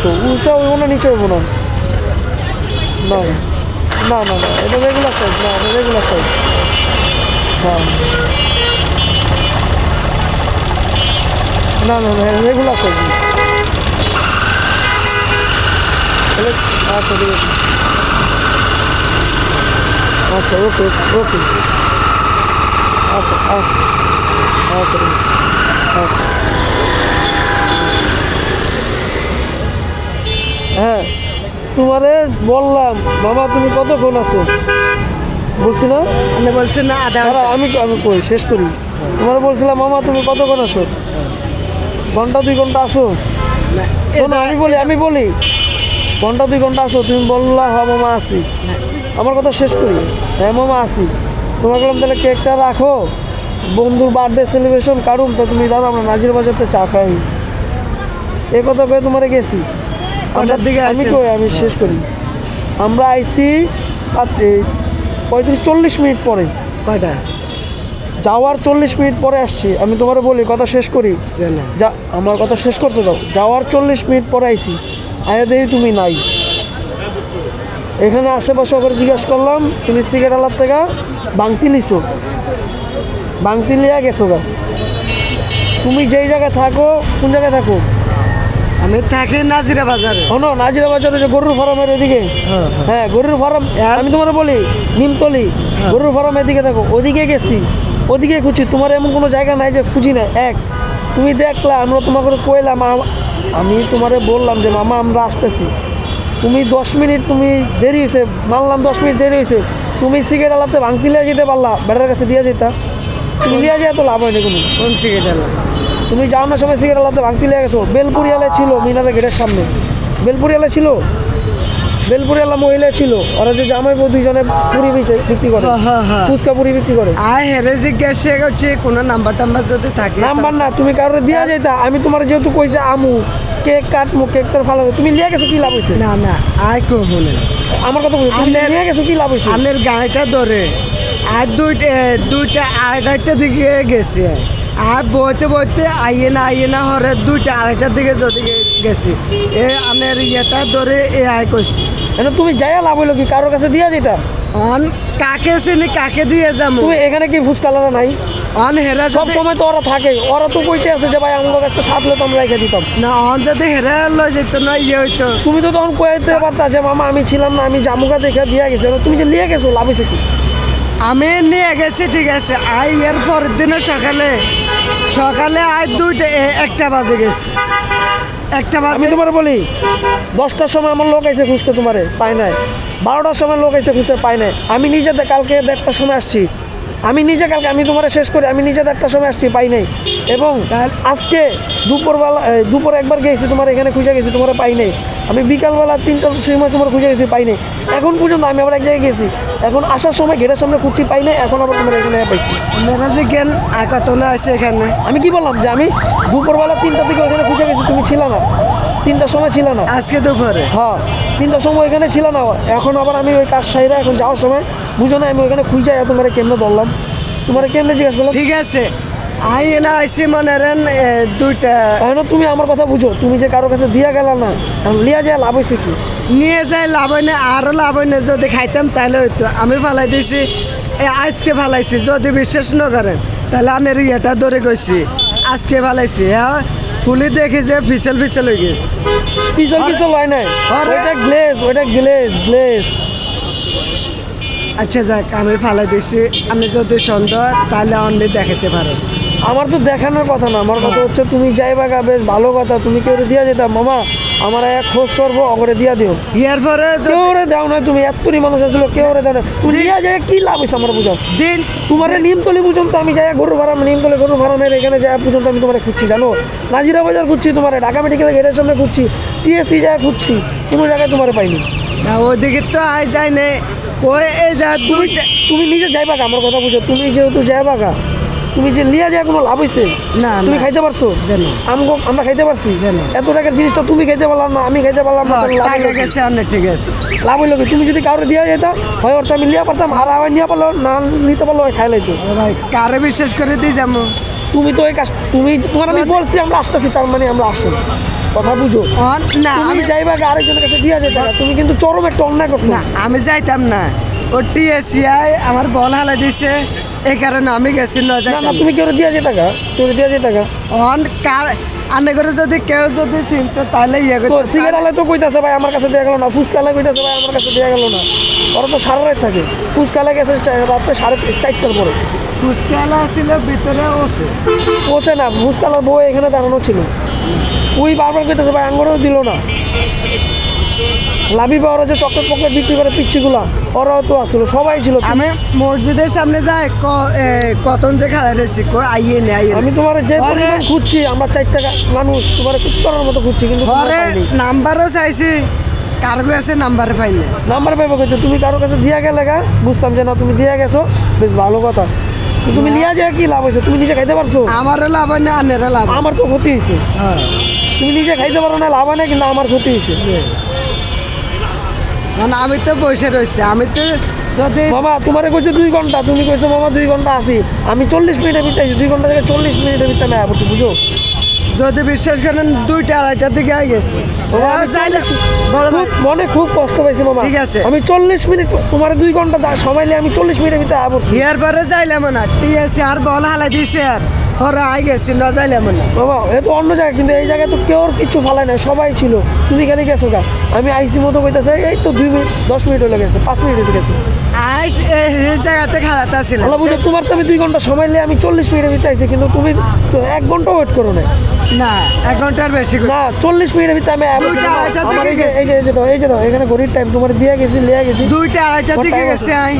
তো উঁচা হইব না নিচে হইব না। না না না না এটা রেগুলার সাইজ, না এটা রেগুলার সাইজ। হ্যাঁ না না না রেগুলার সাইজ। আচ্ছা ঠিক আছে, আচ্ছা ওকে ওকে, আচ্ছা আচ্ছা আচ্ছা ঠিক আছে, আচ্ছা। হ্যাঁ তোমারে বললাম মামা তুমি কতক্ষণ আছো বলছি না? আপনি বলছেন না আধা দাঁড়া, আমি আমি কই শেষ করি। তোমার বলছিলাম মামা তুমি কতক্ষণ আছো, ঘন্টা 2 ঘন্টা আসো। না, শোনো আমি বলি ঘন্টা 2 ঘন্টা আসো, তুমি বললা হ্যাঁ মামা আসি। আমার কথা শেষ করি। হ্যাঁ মামা আসি। তোমার বললাম তাহলে কেকটা রাখো, বন্ধুর বার্থডে সেলিব্রেশন কারণ তো তুমি দাঁড়ো আমরা নাজির বাজারতে চা খাই। এ কথা কয়ে তোমারে গেছি। কটার দিকে আমি আসছেন? কই আমি শেষ করি। আমরা আইছি 35-40 মিনিট পরে, কয়টা যাওয়ার 40 মিনিট পরে আসছি। আমি তোমারে বলি কথা শেষ করি, জানা যা আমার কথা শেষ করতে দাও। যাওয়ার 40 মিনিট পরে আইছি, আয়া দেখি তুমি নাই। এখানে আশেপাশে করে জিজ্ঞাসা করলাম, তুমি সিগারেট আলার থেকে বাংতি লিছো, বাংতি লিয়া গেছো গা। তুমি যেই জায়গায় থাকো, কোন জায়গায় থাকো? আমি থাকি নাজিরা বাজারে। শোনো নাজিরা বাজারে যে গরুর ফার্মের এদিকে, হ্যাঁ, হ্যাঁ। হ্যাঁ গরুর ফার্ম। আর- আমি তোমার বলি নিমতলি গরুর ফার্ম এদিকে থাকো, ওদিকে গেছি, ওদিকে খুঁজি। তোমার এমন কোনো জায়গা নাই যে খুঁজি না। তুমি দেখলা আমরা তোমাকে কইলাম, আমি তোমারে বললাম যে মামা আমরা আসতেছি, তুমি 10 মিনিট তুমি দেরি হয়েছে, মানলাম 10 মিনিট দেরি হয়েছে, তুমি সিগারেট আলাতে ভাঙতি লিয়ে যেতে পারলা, বেটার কাছে দিয়ে যেতা। তুমি লিয়ে যায় তো লাভ হয়নি কোনো। কোন সিগারেট আলা? তুমি যাওয়ার সময় সিগারেট আলাতে ভাঙতি লিয়ে গেছো। বেলপুরিয়ালে ছিল মিনারের গেটের সামনে, বেলপুরিয়ালে ছিল, বেলপুরিয়ালা মহিলা ছিল। ওরা যে জামাই বউ দুইজনে পুরি বিক্রি করে, হ্যাঁ, হ্যাঁ, হ্যাঁ। ফুচকা পুরি বিক্রি করে। আয় হেরে জিজ্ঞাসা করছি কোনো নাম্বার টাম্বার যদি থাকে নাম্বার না, তুমি কারোর দিয়া যেতা। আমি তোমার যেহেতু কইছে আমু কেক কাটমু, কেক তোর ভালো, তুমি লিয়ে গেছো কি লাভ হয়েছে? না না আয় কখনো আমার কথা বলছো, তুমি আনের- লিয়ে গেছো কি লাভ হয়েছে? আনের গাড়িটা ধরে আর দুইটা আড়াইটার দিকে গেছি। আর বইতে বইতে আইয়ে না হরে 2টা 2:30টার দিকে যদি গেছি। এ আনের ইয়েটা ধরে এ আয় কইছি। এটা তুমি যাইয়া লাভ হইলো কি? কারোর কাছে দিয়া যেতা। অন কাকে চিনি কাকে দিয়ে যাবো? তুমি এখানে কি ফুচকালারা নাই? অন হেরা সব যদি সময় তো ওরা থাকে, ওরা তো কইতে আছে যে ভাই আমার কাছে সাতলে তো আমরা রেখে দিতাম। না অন যদি হেরা লই যেত না ইয়ে হইতো। তুমি তো তখন কইতে পারতা যে মামা আমি ছিলাম না, আমি জামুকা দেখে দিয়া গেছি। তুমি যে লিয়ে গেছো লাভ হয়েছে কি? আমি নিয়ে গেছি ঠিক আছে। আই এর পরের দিনে সকালে আয় 1টা বাজে গেছি। 1টা আমি বাজে তোমার বলি 10টার সময় আমার লোক আইছে খুঁজতে, তোমারে পাই নাই। 12টার সময় লোক আইছে খুঁজতে, পাই নাই। আমি নিজে কালকে 1টার সময় আসছি, আমি নিজে কালকে আমি তোমার শেষ করি, আমি নিজে 1টার সময় আসছি, পাই নাই। এবং আজকে দুপুরে একবার গেছি তোমার এখানে খুঁজে গেছি, তোমার পাই নাই। আমি বিকালবেলা 3টার সময় তোমার খুঁজে গেছি, পাই নাই। এখন পর্যন্ত আমি আবার এক জায়গায় গেছি, এখন আসার সময় গেটের সামনে খুঁজছি, পাই নাই। এখন আবার তোমার এখানে পাইছি। মেরা যে জ্ঞান কত না আছে এখানে। আমি কি বললাম যে আমি দুপুরবেলা 3টার দিকে ওখানে খুঁজে গেছি, তুমি ছিল না, 3টার সময় ছিল না। আজকে দুপুরে হ্যাঁ 3টার সময় ওইখানে ছিল না। এখন আবার আমি ওই কাজ সাইরা এখন যাওয়ার সময় বুঝো না আমি ওইখানে খুঁজে তোমার কেমনে ধরলাম, তোমার কেমনে জিজ্ঞাসা করলাম। ঠিক আছে। আই না আইসি মনে রেন 2টা এখন তুমি আমার কথা বুঝো, তুমি যে কারো কাছে দিয়া গেল না, এখন লিয়া যায় লাভ হয়েছে কি? নিয়ে যায় লাভ হয় না, আরও লাভ হয় না। যদি খাইতাম তাহলে হইতো। আমি ফালাই দিছি, আজকে ফালাইছি। যদি বিশ্বাস না করেন তাহলে আনের ইয়েটা ধরে গেছি, আজকে ফালাইছি। হ্যাঁ খুলি দেখি যে ফিসল হয়ে গেছে। পিছল পিছল হয় নাই, আরে- ওইটা গ্লেজ, ওইটা গ্লেজ। আচ্ছা যাক আমি ফালাই দিছি। আমি যদি সন্দেহ তাহলে অন্য দেখাতে পারো। আমার তো দেখানোর কথা না, আমার কথা হচ্ছে তুমি যাইবা গা, বেশ ভালো কথা। তুমি কেউ দিয়া যেতাম মামা আমার এক খোঁজ করবো, অগরে দিয়া দিও। ইয়ার পরে কেউ রে দাও না, তুমি এতটি মানুষ আসলো, কেউ রে দাও না। তুমি লিয়া যায় কি লাভ হয়েছে আমার বুঝাও। দিন তোমার নিমতলি পর্যন্ত আমি যাই, গরুর ফার্ম নিমতলি গরুর ফার্মের এখানে যাই পর্যন্ত আমি তোমার খুঁজছি, জানো? নাজিরা বাজার খুঁজছি, তোমার ঢাকা মেডিকেল গেটের সামনে খুঁজছি, টিএসসি যায় খুঁজছি, কোনো জায়গায় তোমার পাইনি। না ওইদিকে তো আয় যায় না। ওই এই যা তুমি 2টা তুমি নিজে যাইবা গা, আমার কথা বুঝো। তুমি যেহেতু যাইবা গা, তুমি যে লিয়া যায় কোনো লাভ হয়েছে? না, তুমি না। খাইতে পারছো? জানি। আমরা খাইতে পারছি? জানি। এত টাকার জিনিসটা তুমি খাইতে পারলাম না, আমি খাইতে পারলাম না, তাহলে লাভ টাকা হইলো কি? গেছে অনেক ঠিক আছে। লাভ হইলো কি? তুমি যদি কারোর দিয়া যেতা হয় ওর তো আমি লিয়া পারতাম, আর আবার নিয়ে পারলো না, নিতে পারলো খাই লাইতো। ও ভাই কারে বিশ্বাস করে দিই যাবো? তুমি তো এই কাজ, তোমার আমি বলছি আমরা আসতেছি, তার মানে আমরা আসো। কথা বুঝো। না তুমি আমি যাইবা আরেকজনের কাছে দিয়া যেতে না, তুমি কিন্তু চরম একটা অন্যায় করছো। না আমি যাইতাম না, ও টিএসিআই আমার বল হালা দিছে, এই কারণে আমি গেছি না না যাইতাম না, তুমি কেউ দিয়া যেতে গা, কেউ দিয়া যেতে গা। অন কার আনে করে যদি কেউ যদি চিনতো তাহলে ইয়ে তো করতো সিগারেট আলাই তো কইতাছে ভাই আমার কাছে দেয়া গেল না, ফুচকা আলাই কইতাছে ভাই আমার কাছে দেয়া গেল না। ওরা তো সারা রাত থাকে, ফুচকা আলাই গেছে রাত্রে 4:30টার পরে। ফুসকালা ছিল ভিতরে ওসে পৌঁছে না, ফুচকালার বউ এখানে দাঁড়ানো ছিল, ওই বারবার কইতাছে ভাই আঙ্গরেও দিল না। লাভি বা ওরা যে চকলেট পকলেট বিক্রি করে পিচ্ছিগুলা, ওরাও তো আসলো, সবাই ছিল। আমি মসজিদের সামনে যাই কতন যে খাওয়া রয়েছি আইয়ে নে আইয়ে আমি তোমার যে আরে- পরিমাণ খুঁজছি, আমরা 4টা মানুষ তোমার কুত্তরার মতো খুঁজছি, কিন্তু ঘরে নাম্বারও চাইছি, কার্গো আছে নাম্বার পাইনি। নাম্বার পাইবো কিন্তু তুমি কারো কাছে দিয়া গেলে গা, বুঝতাম যে না তুমি দিয়া গেছো, বেশ ভালো কথা। কিন্তু তুমি লিয়া যায় কি লাভ হয়েছে? তুমি নিজে খাইতে পারছো? আমারও লাভ হয় না আনেরও লাভ হয়। আমার তো ক্ষতি হয়েছে। হ্যাঁ তুমি নিজে খাইতে পারো না, লাভ হয় না, কিন্তু আমার ক্ষতি হয়েছে। মানে আমি তো বসে রয়েছি, আমি তো যদি মামা তোমারে কইছে 2 ঘন্টা, তুমি কইছো মামা 2 ঘন্টা আসি, আমি 40 মিনিটের ভিতরে 2 ঘন্টা থেকে 40 মিনিটের ভিতরে আমি আবছি, বুঝো? যদি বিশ্বাস করেন 2টা 2:30টার দিকে আই গেছি বাবা, আমি যাইলে বড় ভাই মনে খুব কষ্ট পাইছি মামা। ঠিক আছে। আমি 40 মিনিট, তোমার 2 ঘন্টা সময় নিয়ে আমি 40 মিনিটের ভিতরে আবছি। হিয়ার পরে যাইলাম না, টিএসি আর বল হালাই দিছে আর হরে আই গেছি না যাইলাম না। বাবা এ তো অন্য জায়গা, কিন্তু এই জায়গায় তো কেউ কিছু ফালায় নাই, সবাই ছিল। তুমি কেন গেছো গা? আমি আইসি মতো কইতাছে এই তো 2 মিনিট 10 মিনিট হয়ে গেছে, 5 মিনিট হয়ে গেছে। আইস এই জায়গাতে খাওয়াতে ছিল আল্লাহ বুঝো, তোমার তো আমি 2 ঘন্টা সময় নিয়ে আমি 40 মিনিটের ভিতরে আইছি, কিন্তু তুমি তো 1 ঘন্টা ওয়েট করো না। না 1 ঘন্টার বেশি না 40 মিনিটের ভিতরে আমি আবছি। 2টা 2:30টার আমার দিকে এই যে এই যে দাও এখানে ঘড়ির টাইম তোমার দিয়ে গেছি, লিয়া গেছি। 2টা 2:30টার দিকে time গেছি আই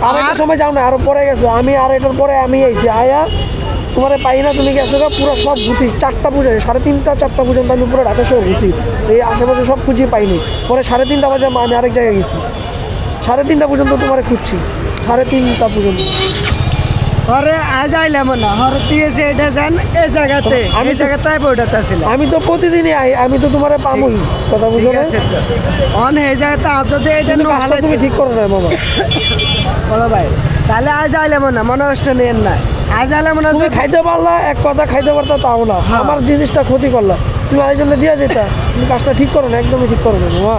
আর একটা সময় যাও না, আরো পরে গেছো। আমি আর এটার পরে আমি আইছি, আয়া তোমারে পাই না, তুমি গেছো গা, পুরো সব ঘুরছি 4টা পর্যন্ত, 3:30 4টা পর্যন্ত আমি পুরো ঢাকা শহর ঘুরছি, এই আশেপাশে সব খুঁজে পাইনি। পরে 3:30 বাজে আমি আরেক জায়গায় গেছি, 3:30 পর্যন্ত তোমারে খুঁজছি, 3:30 পর্যন্ত। হরে আজ আইলাম না, হরে টিএসি এটা যান এই জায়গাতে, আমি এই তো- জায়গাতে বইটাতে ছিল। আমি তো প্রতিদিনই আই, আমি তো তোমারে পামই, কথা বুঝো ঠিক না? আছে তো অন এই জায়গাতে আজ যদি এটা কিন্তু নো কাজটা হালাই তুমি ঠিক করো না মামা। বড় ভাই তাহলে আজ আইলাম না, মনে কষ্ট নিয়েন না, আজ আইলাম না তুমি যদি খাইতে পারলা, এক কথা খাইতে পারতা তাও না, হ্যাঁ। আমার জিনিসটা ক্ষতি করলা, তুমি আরেকজনে দিয়া যেতা। তুমি কাজটা ঠিক করো না, একদমই ঠিক করো না মামা।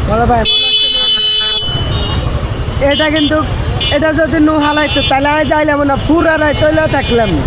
বড় ভাই মনে কষ্ট নিয়েন না। এটা কিন্তু এটা যদি নো হালাইতো তাহলে আজ আইলাম না, পুরা রাত তৈলেও থাকলাম না।